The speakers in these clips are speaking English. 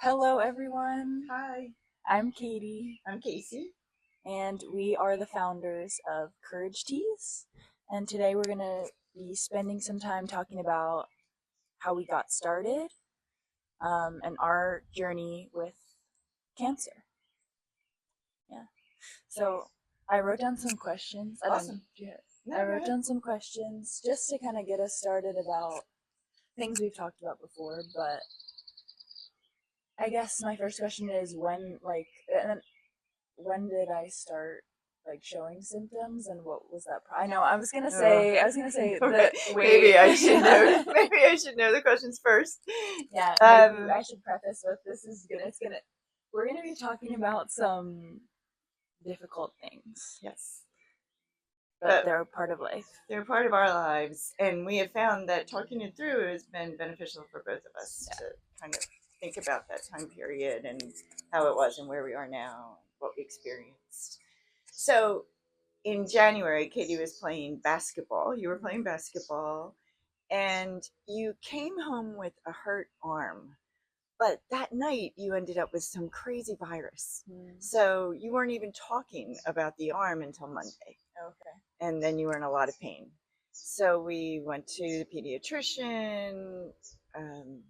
Hello, everyone. Hi, I'm Katie, I'm Casey. and we are the founders of Courage Teas. And today we're going to be spending some time talking about how we got started and our journey with cancer. Yeah. So I wrote down some questions. Awesome. I wrote down some questions just to kind of get us started about things we've talked about before. But I guess my first question is when did I start like showing symptoms and what was that? I know I was gonna say Okay. the Maybe wait. I should know. Maybe I should know the questions first. Yeah, maybe I should preface with we're gonna be talking about some difficult things, Yes, but they're a part of life. they're part of our lives, and we have found that talking it through has been beneficial for both of us to kind of think about that time period and how it was and where we are now and what we experienced. So in January, Katie was playing basketball. You were playing basketball, and you came home with a hurt arm. But that night, you ended up with some crazy virus. So you weren't even talking about the arm until Monday. Okay. And then you were in a lot of pain. So we went to the pediatrician. Um,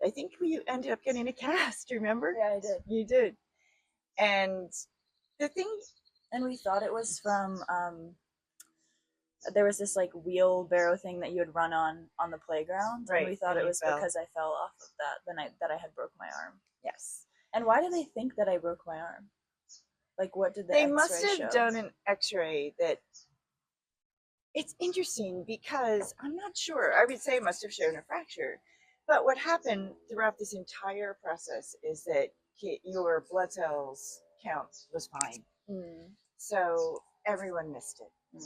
I think we ended up getting a cast, remember? Yeah, I did. You did. And the thing. And we thought it was from there was this like wheelbarrow thing that you would run on the playground, Right, and we thought and it you was fell. because I fell off of that the night that I had broke my arm. Yes. And why do they think that I broke my arm? Like, what did the They X-ray must have show? done an x-ray that it's interesting because I'm not sure. I would say it must have shown a fracture. But what happened throughout this entire process is that your blood cells count was fine. So everyone missed it.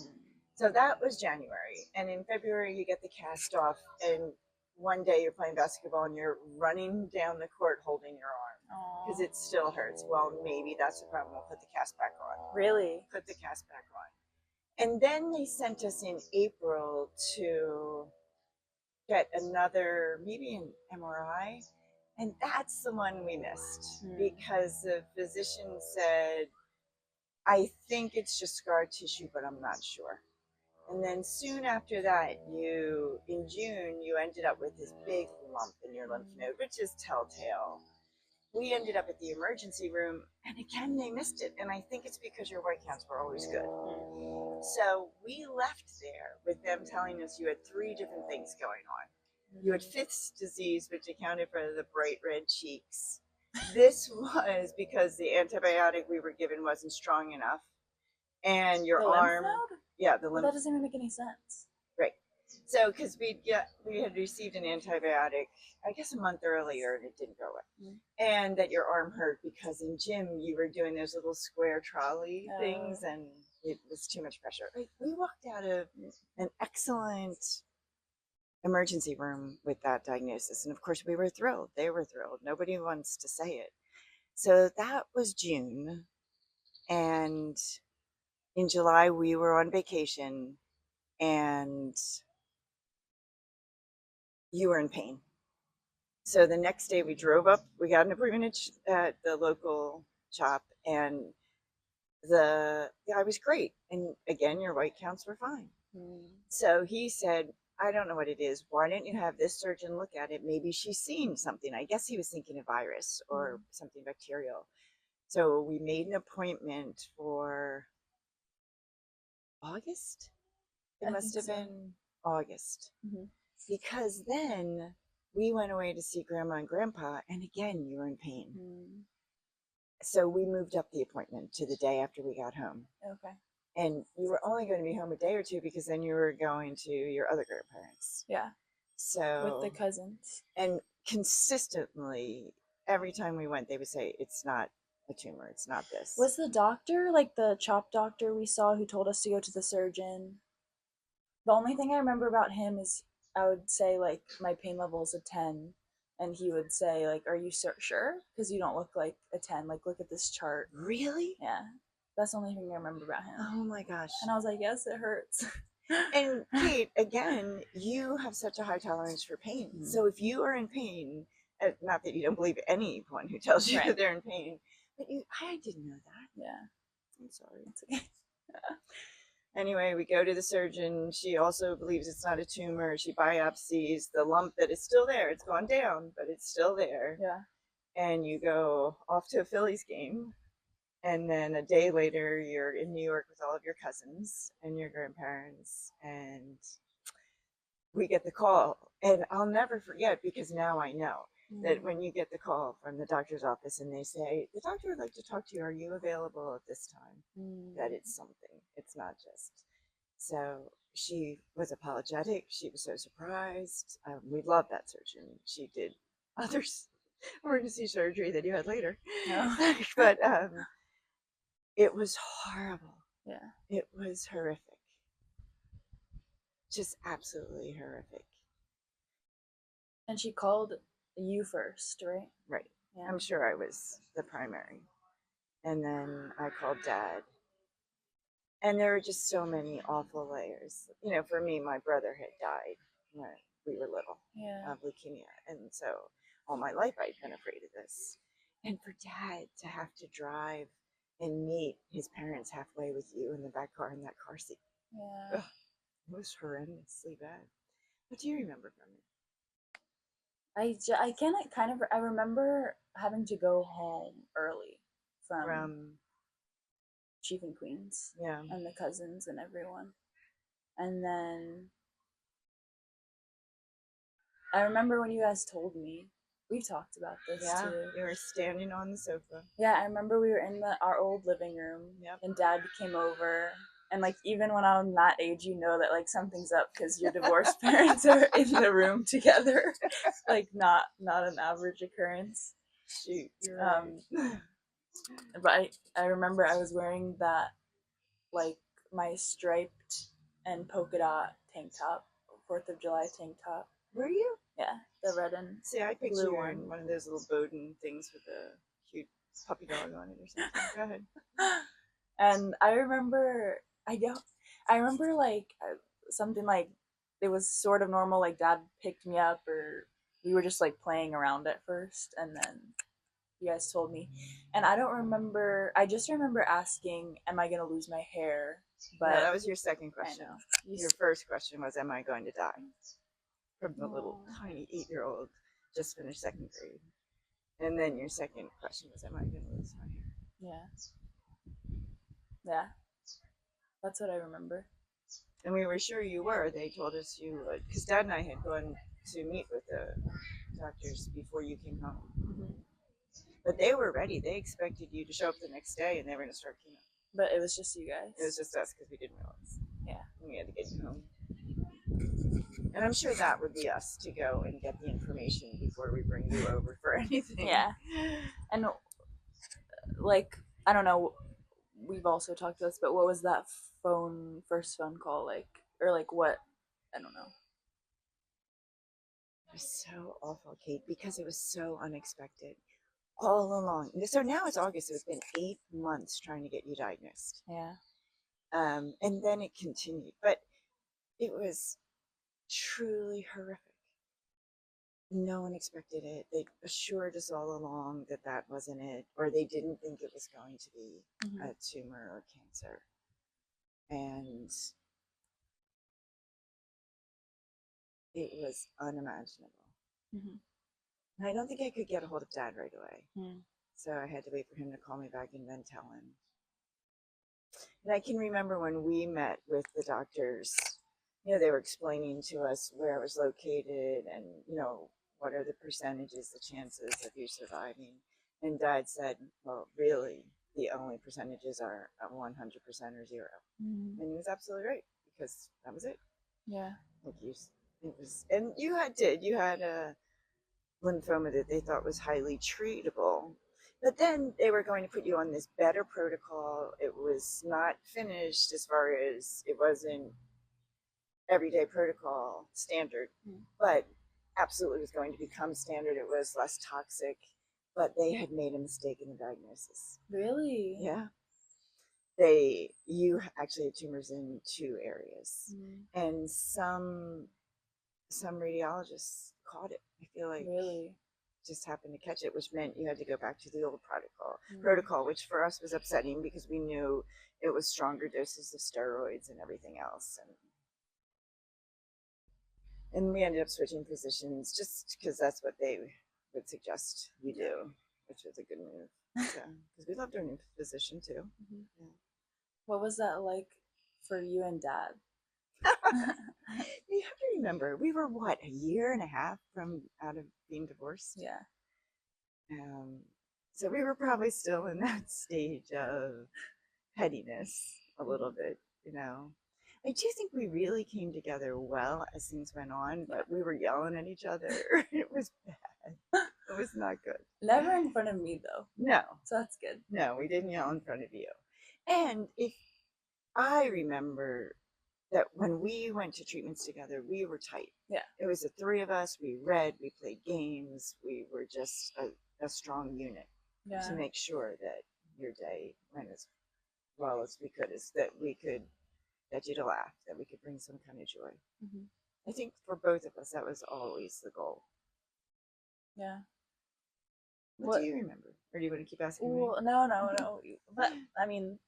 So that was January. And in February, you get the cast off. And one day you're playing basketball and you're running down the court holding your arm because it still hurts. Well, maybe that's the problem. We'll put the cast back on. Really? Put the cast back on. And then they sent us in April to get another, maybe an MRI. And that's the one we missed because the physician said, I think it's just scar tissue, but I'm not sure. And then soon after that, in June, you ended up with this big lump in your lymph node, which is telltale. We ended up at the emergency room, and again, they missed it. And I think it's because your white counts were always good. So we left there with them telling us you had 3 different things going on. You had Fifth's disease, which accounted for the bright red cheeks. This was because the antibiotic we were given wasn't strong enough. And your arm. Lymph node? Yeah, the lymph. That doesn't even make any sense. Right. So, because we had received an antibiotic, I guess a month earlier, and it didn't go away. And that your arm hurt because in gym you were doing those little square trolley things, and it was too much pressure. We walked out of an excellent emergency room with that diagnosis, and of course we were thrilled. They were thrilled. Nobody wants to say it. So that was June, and in July we were on vacation, and you were in pain. So the next day we drove up, we got an appointment at the local shop, and the guy was great. And again, your white counts were fine. So he said, I don't know what it is. Why don't you have this surgeon look at it? Maybe she's seeing something. I guess he was thinking a virus or something bacterial. So we made an appointment for August. It must have been August. Because then we went away to see Grandma and Grandpa, and again, you were in pain. So we moved up the appointment to the day after we got home. Okay. And you were only going to be home a day or two because then you were going to your other grandparents. Yeah. So with the cousins. And consistently, every time we went, they would say, it's not a tumor, it's not this. Was the doctor, like the CHOP doctor we saw who told us to go to the surgeon? The only thing I remember about him is I would say, like, my pain level is a 10. And he would say, like, are you sure? Because you don't look like a 10. Like, look at this chart. Really? Yeah. That's the only thing I remember about him. Oh my gosh. And I was like, yes, it hurts. And Kate, again, you have such a high tolerance for pain. So if you are in pain not that you don't believe anyone who tells you Right. that they're in pain, but I didn't know that. Yeah. I'm sorry. It's okay. Anyway, we go to the surgeon. She also believes it's not a tumor. She biopsies the lump that is still there. It's gone down, but it's still there. Yeah. And you go off to a Phillies game. And then a day later, you're in New York with all of your cousins and your grandparents. And we get the call. And I'll never forget, because now I know that when you get the call from the doctor's office and they say, the doctor would like to talk to you, are you available at this time? That it's something. It's not just. So she was apologetic. She was so surprised. We love that surgeon. She did other emergency surgery that you had later. No. But it was horrible. Yeah. It was horrific. Just absolutely horrific. And she called you first, right? Right. Yeah. I'm sure I was the primary. And then I called Dad. And there were just so many awful layers. You know, for me, my brother had died when we were little of leukemia. And so all my life I'd been afraid of this. And for Dad to have to drive and meet his parents halfway with you in the back car in that car seat. Yeah. Ugh, it was horrendously bad. What do you remember from it? I can kind of, I remember having to go home early from Chief and Queens. Yeah. And the cousins and everyone. And then I remember when you guys told me, we talked about this too. You were standing on the sofa. Yeah, I remember we were in our old living room. Yep. And Dad came over. And like, even when I'm that age, you know that like something's up because your divorced parents are in the room together. Like, not an average occurrence. Shoot, you're right. But I remember I was wearing that, like, my striped and polka dot tank top, 4th of July tank top. Were you? Yeah, the red and See, I picture blue you one. in one of those little Bowden things with a cute puppy dog on it or something. Go ahead. And I remember, like something like it was sort of normal. Like Dad picked me up, or we were just like playing around at first, and then you guys told me. And I don't remember. I just remember asking, "Am I gonna lose my hair?" But no, that was your second question. I know. Your first question was, "Am I going to die?" From the little tiny 8-year-old just finished 2nd grade. And then your second question was, "Am I going to lose my hair?" Yeah. That's what I remember. And we were sure you were. They told us you would, because Dad and I had gone to meet with the doctors before you came home. Mm-hmm. But they were ready. They expected you to show up the next day, and they were going to start chemo. But it was just you guys. It was just us because we didn't realize. Yeah. We had to get you home. And I'm sure that would be us to go and get the information before we bring you over for anything. Yeah. And like, I don't know, we've also talked about this, but what was that first phone call like? Or like what? I don't know. It was so awful, Kate, because it was so unexpected all along. So now it's August, so it's been 8 months trying to get you diagnosed. Yeah. And then it continued, but it was truly horrific. No one expected it. They assured us all along that that wasn't it, or they didn't think it was going to be a tumor or cancer. And it was unimaginable. And I don't think I could get a hold of Dad right away. So I had to wait for him to call me back and then tell him. And I can remember when we met with the doctors, you know, they were explaining to us where it was located and, you know, what are the percentages, the chances of you surviving. And Dad said, well, really, the only percentages are 100% or 0. And he was absolutely right, because that was it. Yeah. Like it was, and you had a lymphoma that they thought was highly treatable. But then they were going to put you on this better protocol. It was not finished as far as it wasn't everyday protocol standard, but absolutely was going to become standard. It was less toxic, but they had made a mistake in the diagnosis. Really? Yeah. You actually had tumors in 2 areas, and some radiologists caught it. I feel like really just happened to catch it, which meant you had to go back to the old protocol, which for us was upsetting because we knew it was stronger doses of steroids and everything else. And we ended up switching physicians just because that's what they would suggest we do, which was a good move. Because we loved our new physician too. Mm-hmm. Yeah. What was that like for you and Dad? You have to remember, we were what, a year and a half from out of being divorced. Yeah. So we were probably still in that stage of pettiness a little bit, you know. I do think we really came together well as things went on, but we were yelling at each other. It was bad. It was not good. Never in front of me, though. No. So that's good. No, we didn't yell in front of you. And if I remember that when we went to treatments together, we were tight. Yeah. It was the three of us. We read, we played games. We were just a strong unit to make sure that your day went as well as we could, that you'd laugh, that we could bring some kind of joy. Mm-hmm. I think for both of us, that was always the goal. Yeah. What do you remember? Or do you want to keep asking me? No. But, I mean,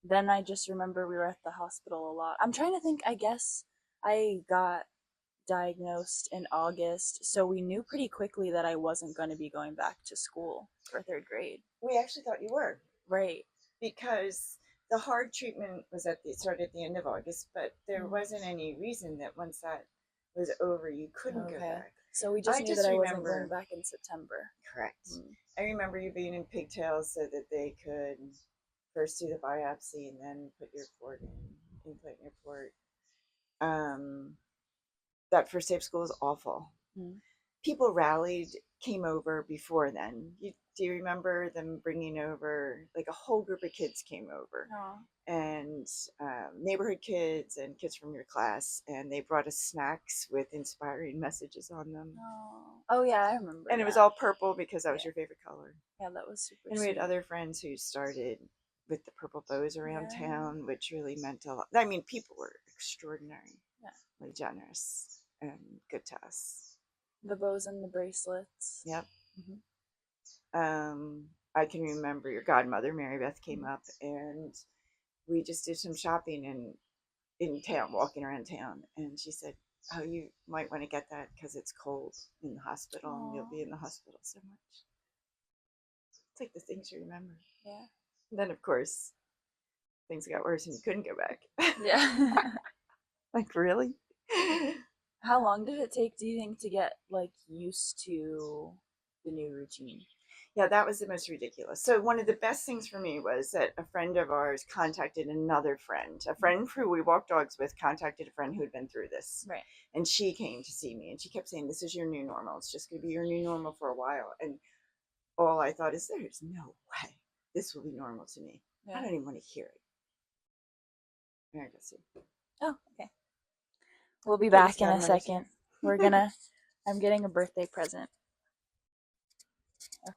then I just remember we were at the hospital a lot. I'm trying to think, I guess I got diagnosed in August, so we knew pretty quickly that I wasn't going to be going back to school for third grade. We actually thought you were. Right. Because the hard treatment started at the end of August, but there wasn't any reason that once that was over, you couldn't go back. So we just knew that I wasn't going back in September. Correct. I remember you being in pigtails so that they could first do the biopsy and then put your port in, implant your port. That first day of school was awful. People rallied, came over before then. Do you remember them bringing over, like a whole group of kids came over? And neighborhood kids and kids from your class, and they brought us snacks with inspiring messages on them. Oh yeah, I remember. And it was all purple because that was your favorite color. Yeah, that was super. And we had other friends who started with the purple bows around town, which really meant a lot. I mean, people were extraordinarily generous and good to us. The bows and the bracelets. Yep. I can remember your godmother, Mary Beth, came up, and we just did some shopping in town, walking around town, and she said, "Oh, you might want to get that because it's cold in the hospital, and you'll be in the hospital so much." It's like the things you remember. Yeah. And then, of course, things got worse, and you couldn't go back. Yeah. Like, really? How long did it take, do you think, to get like used to the new routine? Yeah, that was the most ridiculous. So one of the best things for me was that a friend of ours contacted another friend. A friend who we walked dogs with contacted a friend who had been through this. Right. And she came to see me, and she kept saying, "This is your new normal. It's just going to be your new normal for a while." And all I thought is, there's no way this will be normal to me. I don't even want to hear it. There I go. See. Oh, okay. We'll be back in a second. I'm getting a birthday present.